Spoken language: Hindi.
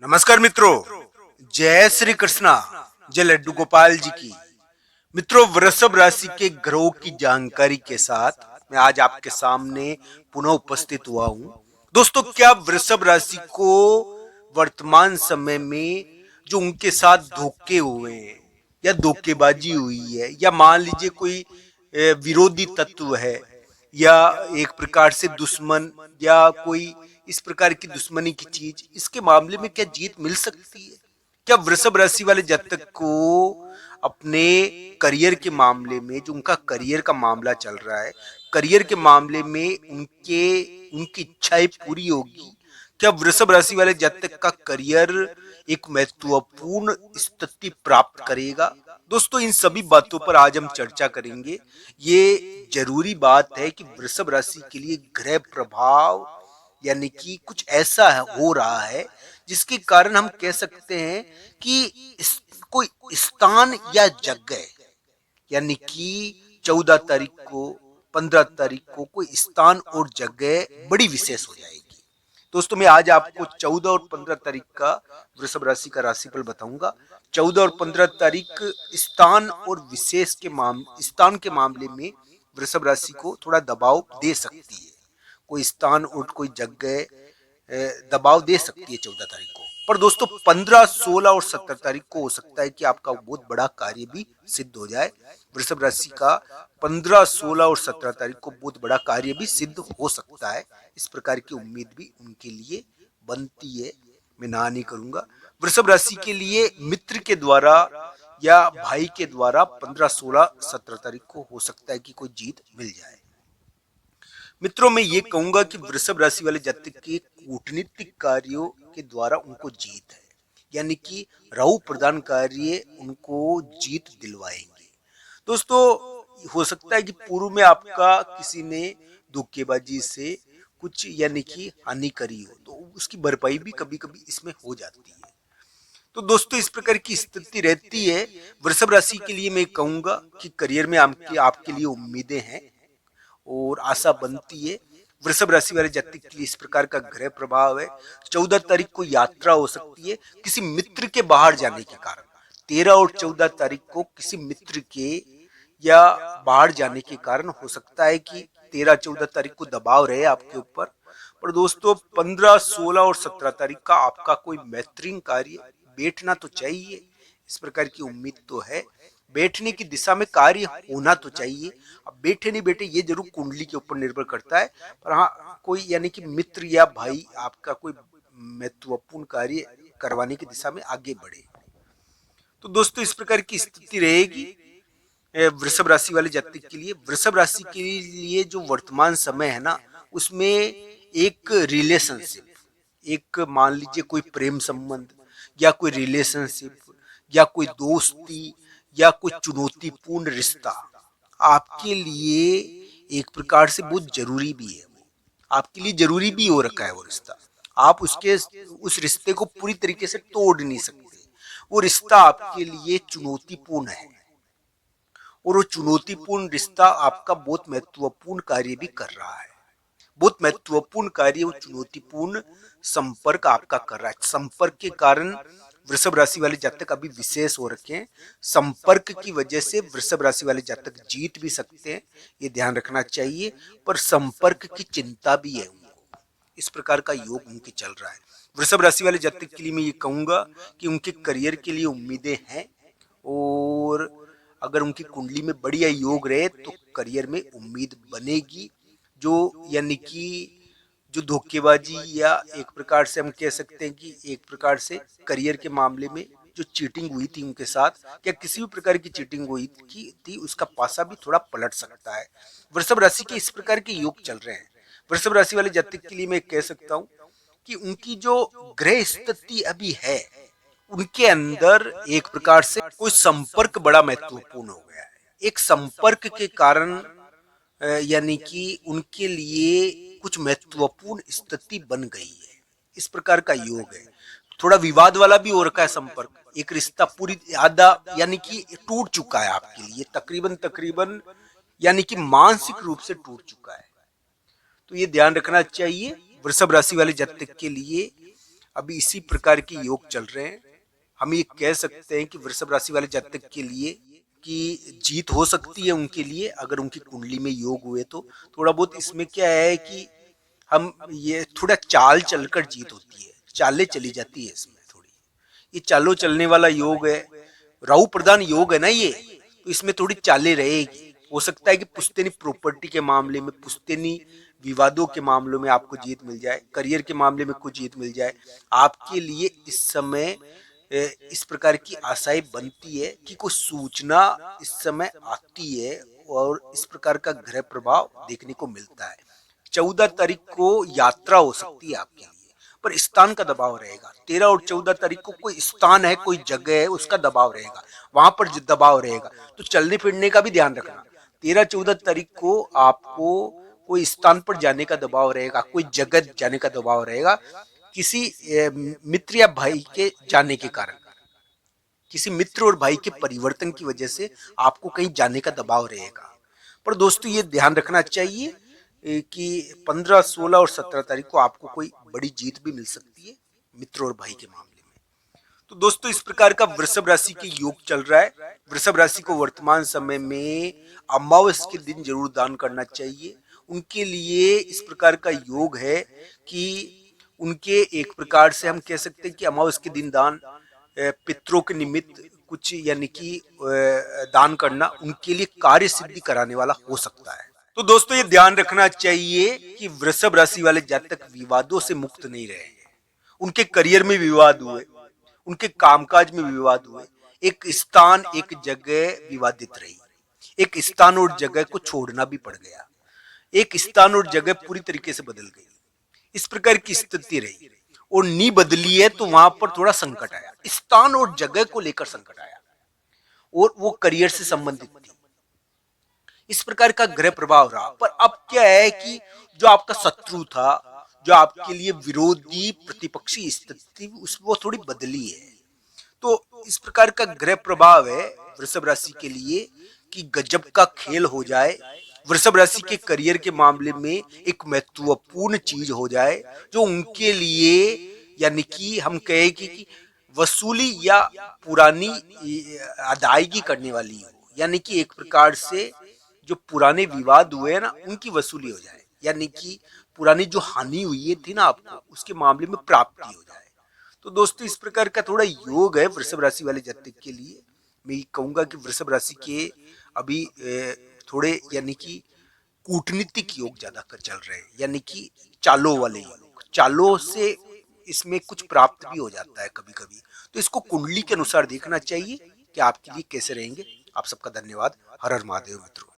नमस्कार मित्रों, जय श्री कृष्णा, जय लड्डू गोपाल जी की। मित्रों, वृषभ राशि के ग्रहों की जानकारी के साथ मैं आज आपके सामने पुनः उपस्थित हुआ हूं। दोस्तों, क्या वृषभ राशि को वर्तमान समय में जो उनके साथ धोखे हुए हैं या धोखेबाजी हुई है या मान लीजिए कोई विरोधी तत्व है या एक प्रकार से दुश्मन या कोई इस प्रकार की दुश्मनी की चीज, इसके मामले में क्या जीत मिल सकती है? क्या वृषभ राशि वाले जातक को अपने करियर के मामले में, जो उनका करियर का मामला चल रहा है, करियर के मामले में उनकी इच्छाएं पूरी होगी? क्या वृषभ राशि वाले जातक का करियर एक महत्वपूर्ण स्थिति प्राप्त करेगा? दोस्तों, इन सभी बातों पर आज हम चर्चा करेंगे। ये जरूरी बात है कि वृषभ राशि के लिए ग्रह प्रभाव यानी कि कुछ ऐसा हो रहा है जिसके कारण हम कह सकते हैं कि कोई स्थान या जगह, यानी कि 14 तारीख को, 15 तारीख को कोई स्थान और जगह बड़ी विशेष हो जाएगी। दोस्तों, मैं आज आपको 14 और 15 तारीख का वृषभ राशि का राशिफल बताऊंगा। 14 और 15 तारीख स्थान और विशेष के स्थान के मामले में वृषभ राशि को थोड़ा दबाव दे सकती है। कोई स्थान और कोई जगह दबाव दे सकती है 14 तारीख को। पर दोस्तों, 15, 16 और 17 तारीख को हो सकता है कि आपका बहुत बड़ा कार्य भी सिद्ध हो जाए। वृषभ राशि का 15, 16 और 17 तारीख को बहुत बड़ा कार्य भी सिद्ध हो सकता है। इस प्रकार की उम्मीद भी उनके लिए बनती है, मैं ना नहीं करूंगा। वृषभ राशि के लिए मित्र के द्वारा या भाई के द्वारा 15, 16, 17 तारीख को हो सकता है कि कोई जीत मिल जाए। मित्रों, मैं ये कहूंगा कि वृषभ राशि वाले जातक के कूटनीतिक कार्यों के द्वारा उनको जीत है, यानी कि राहु प्रदान कार्य उनको जीत दिलवाएंगे। दोस्तों, हो सकता है कि पूर्व में आपका किसी ने धोखेबाजी से कुछ यानी कि हानि करी हो, तो उसकी भरपाई भी कभी कभी इसमें हो जाती है। तो दोस्तों, इस प्रकार की स्थिति रहती है। वृषभ राशि के लिए मैं कहूंगा कि करियर में आपके लिए उम्मीदें हैं और आशा बनती है। वृषभ राशि वाले जातक के लिए इस प्रकार का ग्रह प्रभाव है। 14 तारीख को यात्रा हो सकती है किसी मित्र के बाहर जाने के कारण। 13 और 14 तारीख को किसी मित्र के या बाहर जाने के कारण हो सकता है कि 13, 14 तारीख को दबाव रहे आपके ऊपर। पर दोस्तों, 15, 16 और 17 तारीख का आपका कोई बेहतरीन कार्य बैठना तो चाहिए। इस प्रकार की उम्मीद तो है। बैठने की दिशा में कार्य होना तो चाहिए। अब बैठे नहीं बैठे ये जरूर कुंडली के ऊपर निर्भर करता है। पर हाँ, कोई यानी कि मित्र या भाई आपका कोई महत्वपूर्ण कार्य करवाने की दिशा में आगे बढ़े। तो दोस्तों, इस प्रकार की स्थिति रहेगी वृषभ राशि वाले जातक के लिए। वृषभ राशि के लिए जो वर्तमान समय है ना, उसमें एक रिलेशनशिप, एक मान लीजिए कोई प्रेम संबंध या कोई रिलेशनशिप या कोई दोस्ती या कोई चुनौतीपूर्ण रिश्ता आपके लिए एक प्रकार से बहुत जरूरी भी है। वो आपके लिए जरूरी भी हो रखा है वो रिश्ता। आप उस रिश्ते को पूरी तरीके से तोड़ नहीं सकते। वो रिश्ता आपके लिए चुनौतीपूर्ण है और वो चुनौतीपूर्ण रिश्ता आपका बहुत महत्वपूर्ण कार्य भी कर रहा है। बहुत महत्वपूर्ण कार्य वो चुनौतीपूर्ण संपर्क आपका कर रहा है। संपर्क के कारण वृषभ राशि वाले जातक अभी विशेष हो रखे हैं। संपर्क की वजह से वृषभ राशि वाले जातक जीत भी सकते हैं, ये ध्यान रखना चाहिए। पर संपर्क की चिंता भी है उनको। इस प्रकार का योग उनके चल रहा है। वृषभ राशि वाले जातक के लिए मैं ये कहूंगा कि उनके करियर के लिए उम्मीदें हैं और अगर उनकी कुंडली में बढ़िया योग रहे तो करियर में उम्मीद बनेगी। जो यानी कि जो धोखेबाजी या एक प्रकार से हम कह सकते हैं कि एक प्रकार से करियर के मामले में जो चीटिंग हुई थी उनके साथ, क्या किसी भी प्रकार की चीटिंग हुई थी, उसका पासा भी थोड़ा पलट सकता है। वृषभ राशि के इस प्रकार के योग चल रहे हैं। वृषभ राशि वाले जातक के लिए मैं कह सकता हूँ कि उनकी जो ग्रह स्थिति अभी है, उनके अंदर एक प्रकार से कोई संपर्क बड़ा महत्वपूर्ण हो गया है। एक संपर्क के कारण यानी कि उनके लिए कुछ महत्वपूर्ण स्थिति बन गई है। इस प्रकार का योग है। थोड़ा विवाद वाला भी हो रखा है संपर्क। एक रिश्ता पूरी आधा यानी कि टूट चुका है आपके लिए, तकरीबन तकरीबन यानी कि मानसिक रूप से टूट चुका है। तो ये ध्यान रखना चाहिए वृषभ राशि वाले जातक के लिए। अभी इसी प्रकार के योग चल रहे हैं। हम ये कह सकते हैं कि वृषभ राशि वाले जातक के लिए कि जीत हो सकती है उनके लिए, अगर उनकी कुंडली में योग हुए तो। थोड़ा बहुत इसमें क्या है कि हम ये थोड़ा चाल चलकर जीत होती है, चालें चली जाती है इसमें थोड़ी। ये चालों चलने वाला योग है, राहु प्रधान योग है ना ये, तो इसमें थोड़ी चालें रहेगी। हो सकता है कि पुश्तैनी प्रॉपर्टी के मामले में, पुश्तैनी विवादों के मामलों में आपको जीत मिल जाए, करियर के मामले में कुछ जीत मिल जाए। आपके लिए इस समय इस प्रकार की आशाएं बनती है कि कुछ सूचना इस समय आती है और इस प्रकार का ग्रह प्रभाव देखने को मिलता है। 14 तारीख को यात्रा हो सकती है आपके लिए, पर स्थान का दबाव रहेगा। 13 और 14 तारीख को कोई स्थान है, कोई जगह है, उसका दबाव रहेगा, वहां पर दबाव रहेगा, तो चलने फिरने का भी ध्यान रखना। 13-14 तारीख को आपको कोई स्थान पर जाने का दबाव रहेगा, कोई जगह जाने का दबाव रहेगा, किसी मित्र या भाई के जाने के कारण, किसी मित्र और भाई के परिवर्तन की वजह से आपको कहीं जाने का दबाव रहेगा। पर दोस्तों ये ध्यान रखना चाहिए कि 15, 16 और 17 तारीख को आपको कोई बड़ी जीत भी मिल सकती है मित्र और भाई के मामले में। तो दोस्तों इस प्रकार का वृषभ राशि के योग चल रहा है। वृषभ राशि को वर्तमान समय में अमावस के दिन जरूर दान करना चाहिए। उनके लिए इस प्रकार का योग है कि उनके एक प्रकार से हम कह सकते हैं कि अमावस के दिन दान पितरों के निमित्त कुछ यानी कि दान करना उनके लिए कार्य सिद्धि कराने वाला हो सकता है। तो दोस्तों ये ध्यान रखना चाहिए कि वृषभ राशि वाले जातक विवादों से मुक्त नहीं रहे। उनके करियर में विवाद हुए, उनके कामकाज में विवाद हुए, एक स्थान एक जगह विवादित रही, एक स्थान और जगह को छोड़ना भी पड़ गया, एक स्थान और जगह पूरी तरीके से बदल गई, इस प्रकार की स्थिति रही और नी बदली है तो वहां पर थोड़ा संकट आया, स्थान और जगह को लेकर संकट आया और वो करियर से संबंधित थी। इस प्रकार का ग्रह प्रभाव रहा। पर अब क्या है कि जो आपका शत्रु था, जो आपके लिए विरोधी प्रतिपक्षी स्थिति वो थोड़ी बदली है। तो इस प्रकार का ग्रह प्रभाव है वृषभ राशि के लिए कि गजब का खेल हो जाए। वृषभ राशि के करियर के मामले में एक महत्वपूर्ण चीज हो जाए जो उनके लिए यानी कि हम कहे कि वसूली या पुरानी अदायगी करने वाली हो, यानी कि एक प्रकार से जो पुराने विवाद हुए हैं ना उनकी वसूली हो जाए, यानी कि पुरानी जो हानि हुई थी ना आपको उसके मामले में प्राप्ति हो जाए। तो दोस्तों इस प्रकार का थोड़ा योग है वृषभ राशि वाले जातक के लिए। मैं कहूंगा कि वृषभ राशि के अभी थोड़े यानी कि कूटनीतिक योग ज्यादा कर चल रहे हैं, यानी कि चालों वाले योग, चालों से इसमें कुछ प्राप्त भी हो जाता है कभी कभी। तो इसको कुंडली के अनुसार देखना चाहिए कि आपके लिए कैसे रहेंगे। आप सबका धन्यवाद। हर हर महादेव मित्रों।